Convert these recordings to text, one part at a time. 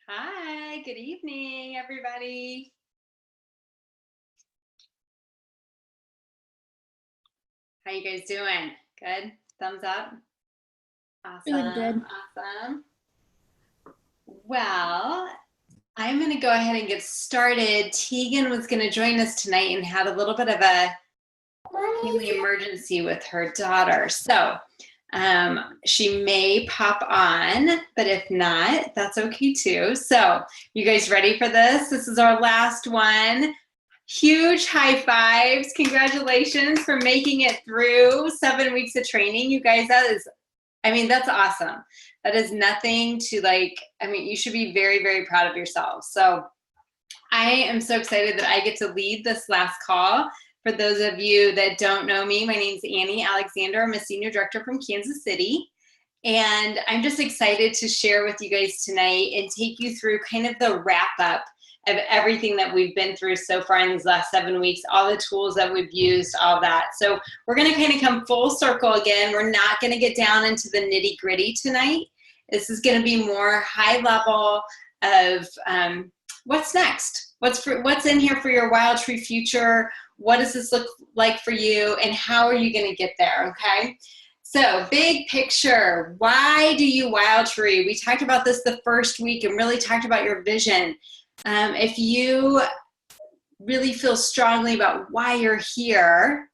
Hi, good evening, everybody. How you guys doing? Good? Thumbs up? Doing good. Awesome. Well, I'm going to go ahead and get started. Tegan was going to join us tonight and had a little bit of a family emergency with her daughter. So she may pop on, but if not, that's okay too. So you guys ready for this? This is our last one. Huge high fives. Congratulations for making it through 7 weeks of training. You guys, that's awesome. That is nothing to you should be very, very proud of yourselves. So I am so excited that I get to lead this last call. For those of you that don't know me, my name's Annie Alexander. I'm a senior director from Kansas City. And I'm just excited to share with you guys tonight and take you through kind of the wrap up of everything that we've been through so far in these last 7 weeks, all the tools that we've used, all that. So we're gonna kind of come full circle again. We're not gonna get down into the nitty gritty tonight. This is gonna be more high level of what's next? What's in here for your Wildtree future? What does this look like for you? And how are you gonna get there, okay? So big picture, why do you Wildtree? We talked about this the first week and really talked about your vision. If you really feel strongly about why you're here,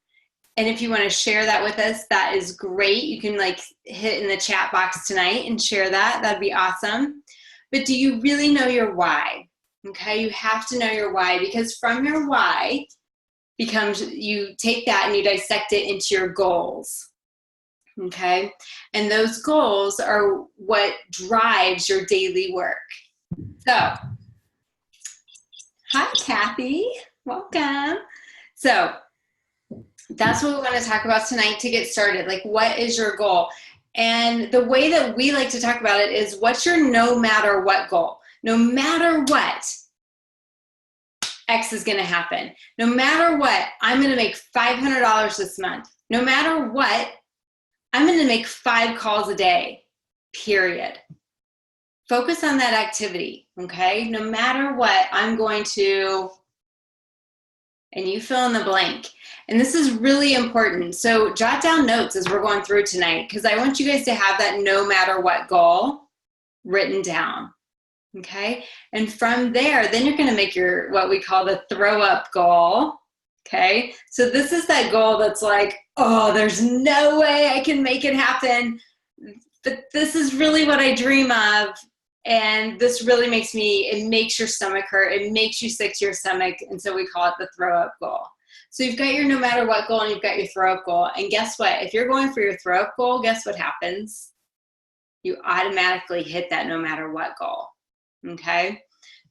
and if you want to share that with us, that is great. You can hit in the chat box tonight and share that. That'd be awesome. But do you really know your why? Okay, you have to know your why, because from your why you take that and you dissect it into your goals. Okay, and those goals are what drives your daily work. So, hi, Kathy. Welcome. So, that's what we want to talk about tonight to get started. Like, what is your goal? And the way that we like to talk about it is, what's your no matter what goal? No matter what, X is going to happen. No matter what, I'm going to make $500 this month. No matter what, I'm going to make 5 calls a day, period. Focus on that activity, okay? No matter what, I'm going to, and you fill in the blank. And this is really important. So jot down notes as we're going through tonight, because I want you guys to have that no matter what goal written down, okay? And from there, then you're going to make your, what we call the throw up goal, okay? So this is that goal that's like, oh, there's no way I can make it happen, but this is really what I dream of. And this really makes it makes your stomach hurt. It makes you sick to your stomach. And so we call it the throw up goal. So you've got your no matter what goal and you've got your throw up goal. And guess what? If you're going for your throw up goal, guess what happens? You automatically hit that no matter what goal. Okay?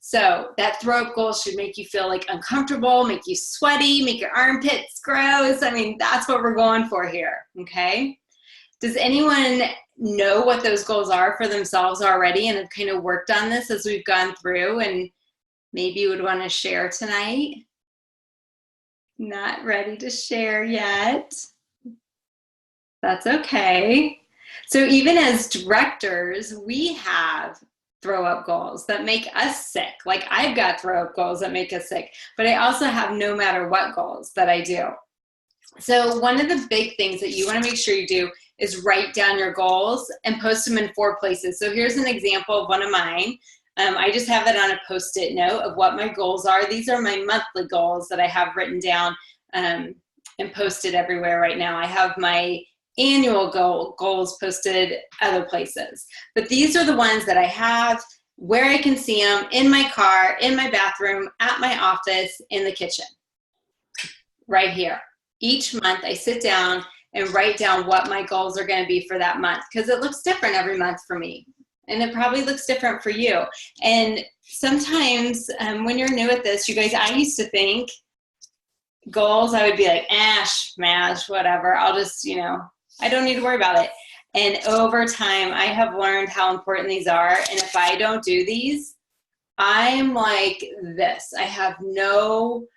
So that throw up goal should make you feel like uncomfortable, make you sweaty, make your armpits gross. I mean, that's what we're going for here. Okay? Does anyone know what those goals are for themselves already and have kind of worked on this as we've gone through and maybe would want to share tonight? Not ready to share yet. That's okay. So even as directors, we have throw up goals that make us sick. Like, I've got throw up goals that make us sick, but I also have no matter what goals that I do. So one of the big things that you want to make sure you do is write down your goals and post them in 4 places. So here's an example of one of mine. I just have it on a Post-it note of what my goals are. These are my monthly goals that I have written down and posted everywhere right now. I have my annual goals posted other places. But these are the ones that I have where I can see them in my car, in my bathroom, at my office, in the kitchen, right here. Each month I sit down and write down what my goals are going to be for that month, because it looks different every month for me. And it probably looks different for you. And sometimes when you're new at this, you guys, I used to think goals, I would be like, smash, whatever. I'll just, I don't need to worry about it. And over time, I have learned how important these are. And if I don't do these, I'm like this. I don't know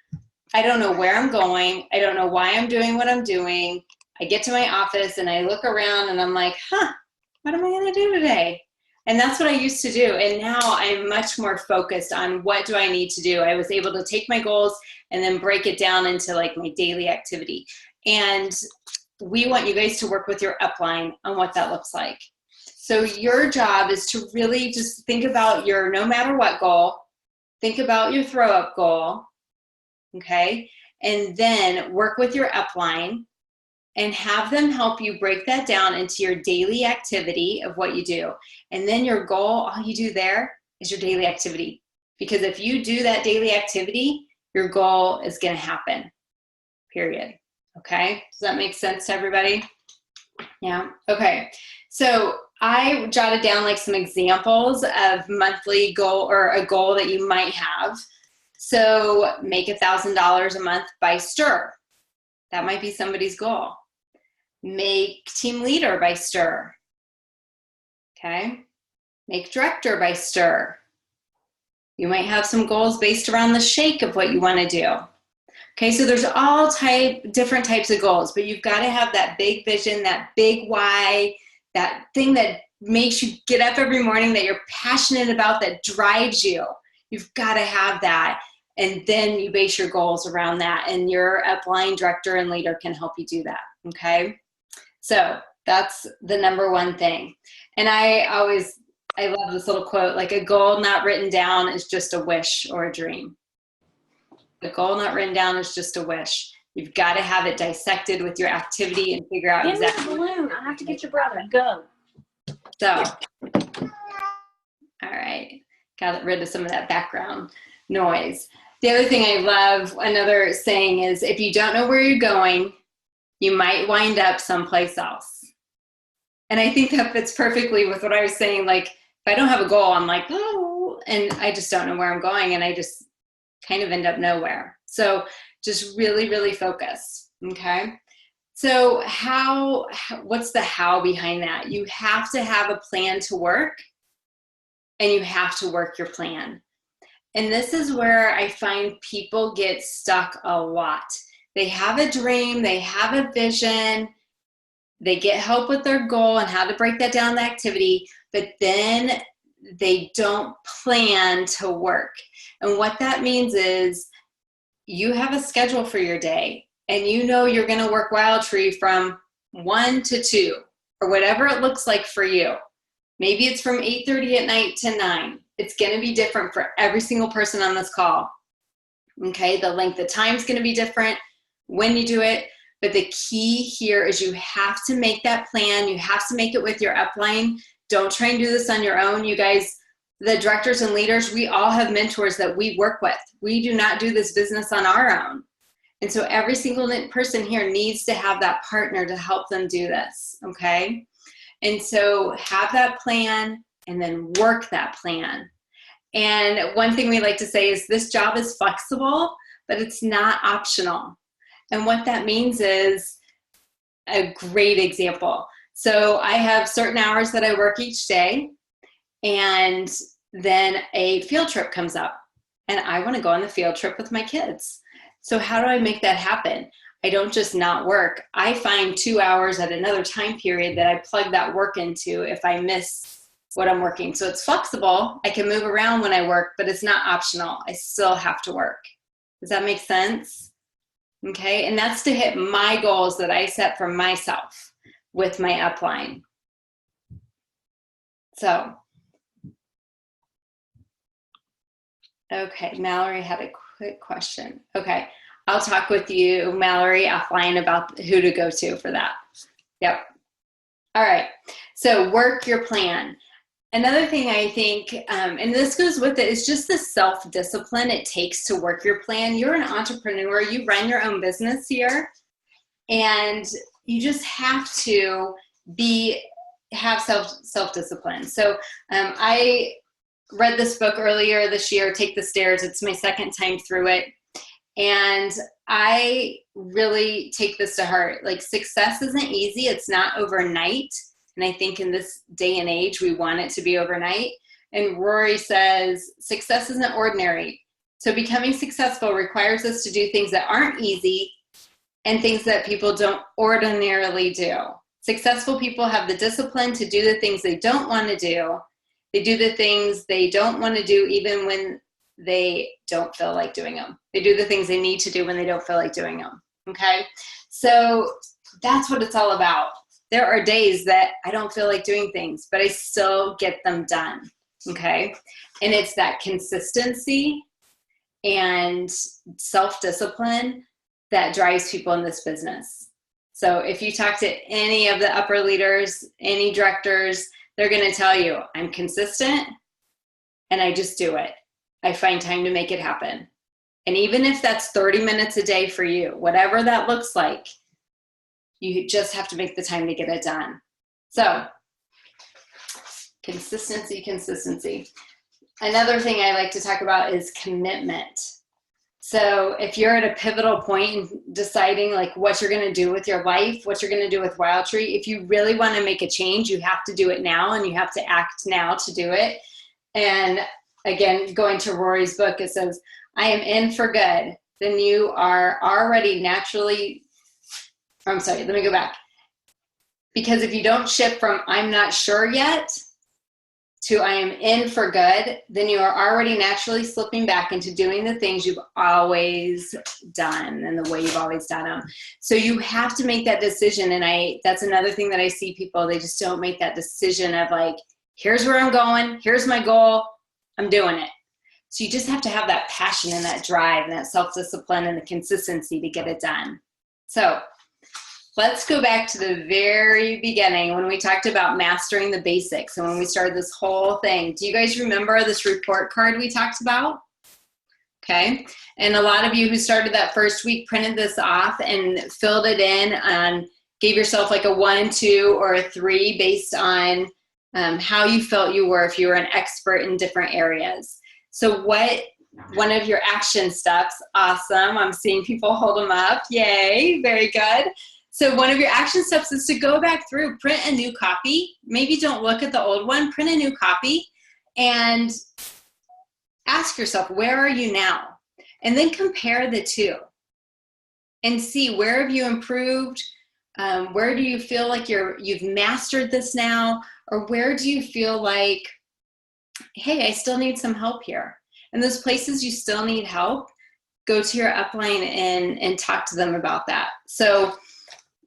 where I'm going. I don't know why I'm doing what I'm doing. I get to my office and I look around and I'm like, what am I going to do today? And that's what I used to do. And now I'm much more focused on what do I need to do. I was able to take my goals and then break it down into like my daily activity. And we want you guys to work with your upline on what that looks like. So your job is to really just think about your no matter what goal, think about your throw up goal, okay? And then work with your upline and have them help you break that down into your daily activity of what you do. And then your goal, all you do there is your daily activity. Because if you do that daily activity, your goal is going to happen, period. Okay? Does that make sense to everybody? Yeah? Okay. So I jotted down like some examples of monthly goal or a goal that you might have. So make $1,000 a month by STIR. That might be somebody's goal. Make team leader by STIR. Okay. Make director by STIR. You might have some goals based around the shake of what you want to do. Okay, so there's all different types of goals, but you've got to have that big vision, that big why, that thing that makes you get up every morning that you're passionate about, that drives you. You've got to have that. And then you base your goals around that, and your upline director and leader can help you do that, okay? So that's the number one thing. And I love this little quote, like a goal not written down is just a wish or a dream. The goal not written down is just a wish. You've got to have it dissected with your activity and figure out exactly. Give me the balloon. I have to get your brother. Go. So, all right. Got rid of some of that background noise. The other thing I love, another saying is, if you don't know where you're going, you might wind up someplace else. And I think that fits perfectly with what I was saying. Like, if I don't have a goal, I'm like, oh, and I just don't know where I'm going, and I just kind of end up nowhere. So just really, really focus, okay? So what's the how behind that? You have to have a plan to work, and you have to work your plan. And this is where I find people get stuck a lot. They have a dream, they have a vision, they get help with their goal and how to break that down the activity, but then they don't plan to work. And what that means is you have a schedule for your day, and you know you're going to work Wildtree from 1 to 2 or whatever it looks like for you. Maybe it's from 8:30 at night to 9. It's going to be different for every single person on this call. Okay, the length of time is going to be different when you do it. But the key here is you have to make that plan. You have to make it with your upline. Don't try and do this on your own. You guys, the directors and leaders, we all have mentors that we work with. We do not do this business on our own. And so every single person here needs to have that partner to help them do this, okay? And so have that plan and then work that plan. And one thing we like to say is this job is flexible, but it's not optional. And what that means is a great example. So I have certain hours that I work each day, and then a field trip comes up, and I want to go on the field trip with my kids. So how do I make that happen? I don't just not work. I find 2 hours at another time period that I plug that work into if I miss what I'm working. So it's flexible. I can move around when I work, but it's not optional. I still have to work. Does that make sense? Okay, and that's to hit my goals that I set for myself with my upline. So, okay, Mallory had a quick question. Okay, I'll talk with you, Mallory, offline about who to go to for that. Yep. All right, so work your plan. Another thing I think, and this goes with it, is just the self-discipline it takes to work your plan. You're an entrepreneur. You run your own business here, and you just have to have self-discipline. So I read this book earlier this year, Take the Stairs. It's my second time through it, and I really take this to heart. Like, success isn't easy. It's not overnight. And I think in this day and age, we want it to be overnight. And Rory says, success isn't ordinary. So becoming successful requires us to do things that aren't easy and things that people don't ordinarily do. Successful people have the discipline to do the things they don't want to do They do the things they don't want to do even when they don't feel like doing them. They do the things they need to do when they don't feel like doing them. Okay? So that's what it's all about. There are days that I don't feel like doing things, but I still get them done. Okay? And it's that consistency and self-discipline that drives people in this business. So if you talk to any of the upper leaders, any directors, they're going to tell you, I'm consistent and I just do it. I find time to make it happen. And even if that's 30 minutes a day for you, whatever that looks like, you just have to make the time to get it done. So consistency. Another thing I like to talk about is commitment. So if you're at a pivotal point in deciding like what you're going to do with your life, what you're going to do with Wildtree, if you really want to make a change, you have to do it now and you have to act now to do it. And again, going to Rory's book, it says, I am in for good. Then you are already naturally, I'm sorry, let me go back. Because if you don't shift from I'm not sure yet to I am in for good, then you are already naturally slipping back into doing the things you've always done and the way you've always done them. So you have to make that decision. And that's another thing that I see people, they just don't make that decision of like, here's where I'm going, here's my goal, I'm doing it. So you just have to have that passion and that drive and that self-discipline and the consistency to get it done. So let's go back to the very beginning when we talked about mastering the basics and when we started this whole thing. Do you guys remember this report card we talked about? Okay. And a lot of you who started that first week printed this off and filled it in and gave yourself like a 1, 2, or a 3 based on how you felt you were, if you were an expert in different areas. So one of your action steps, awesome. I'm seeing people hold them up. Yay, very good. So one of your action steps is to go back through, print a new copy. Maybe don't look at the old one, print a new copy and ask yourself, where are you now? And then compare the two and see where have you improved? Where do you feel like you've mastered this now? Or where do you feel like, hey, I still need some help here? And those places you still need help, go to your upline and talk to them about that. So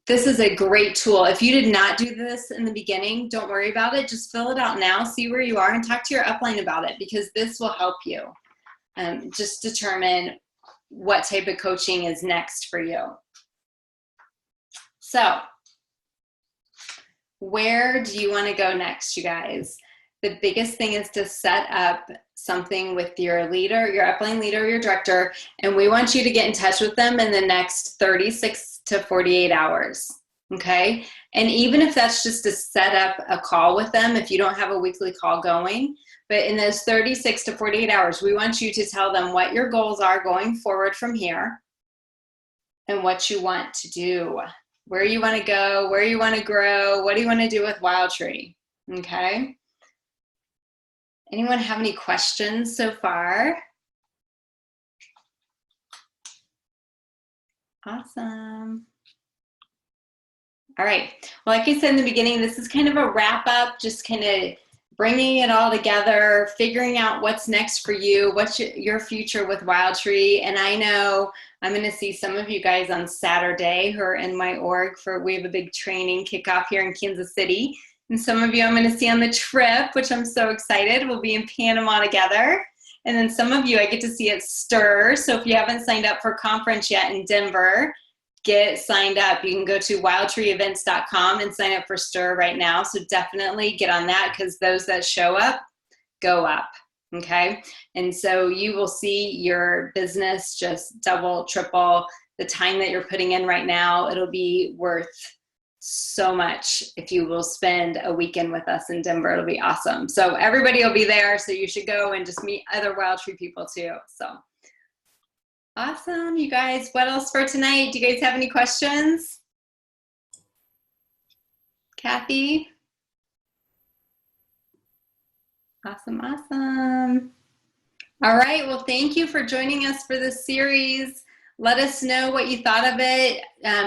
this is a great tool. If you did not do this in the beginning, don't worry about it. Just fill it out now, see where you are, and talk to your upline about it because this will help you just determine what type of coaching is next for you. So where do you want to go next, you guys? The biggest thing is to set up something with your leader, your upline leader, your director, and we want you to get in touch with them in the next 36 to 48 hours, okay? And even if that's just to set up a call with them, if you don't have a weekly call going, but in those 36 to 48 hours, we want you to tell them what your goals are going forward from here and what you want to do, where you want to go, where you want to grow, what do you want to do with Wildtree, okay? Anyone have any questions so far? Awesome. All right. Well, like I said in the beginning, this is kind of a wrap up, just kind of bringing it all together, figuring out what's next for you, what's your future with Wildtree. And I know I'm going to see some of you guys on Saturday who are in my org we have a big training kickoff here in Kansas City. And some of you I'm going to see on the trip, which I'm so excited. We'll be in Panama together. And then some of you I get to see at STIR. So if you haven't signed up for a conference yet in Denver, get signed up. You can go to wildtreeevents.com and sign up for STIR right now. So definitely get on that because those that show up, go up, okay? And so you will see your business just double, triple the time that you're putting in right now. It'll be worth so much if you will spend a weekend with us in Denver. It'll be awesome. So everybody will be there. So you should go and just meet other Wildtree people too. So awesome, you guys. What else for tonight? Do you guys have any questions? Kathy? Awesome, awesome. All right, well, thank you for joining us for this series. Let us know what you thought of it.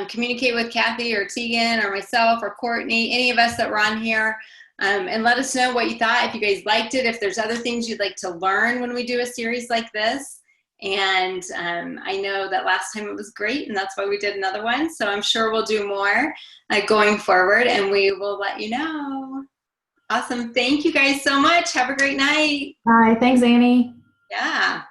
Communicate with Kathy or Tegan or myself or Courtney, any of us that were on here. And let us know what you thought, if you guys liked it, if there's other things you'd like to learn when we do a series like this. And I know that last time it was great, and that's why we did another one. So I'm sure we'll do more going forward, and we will let you know. Awesome. Thank you guys so much. Have a great night. All right. Thanks, Annie. Yeah.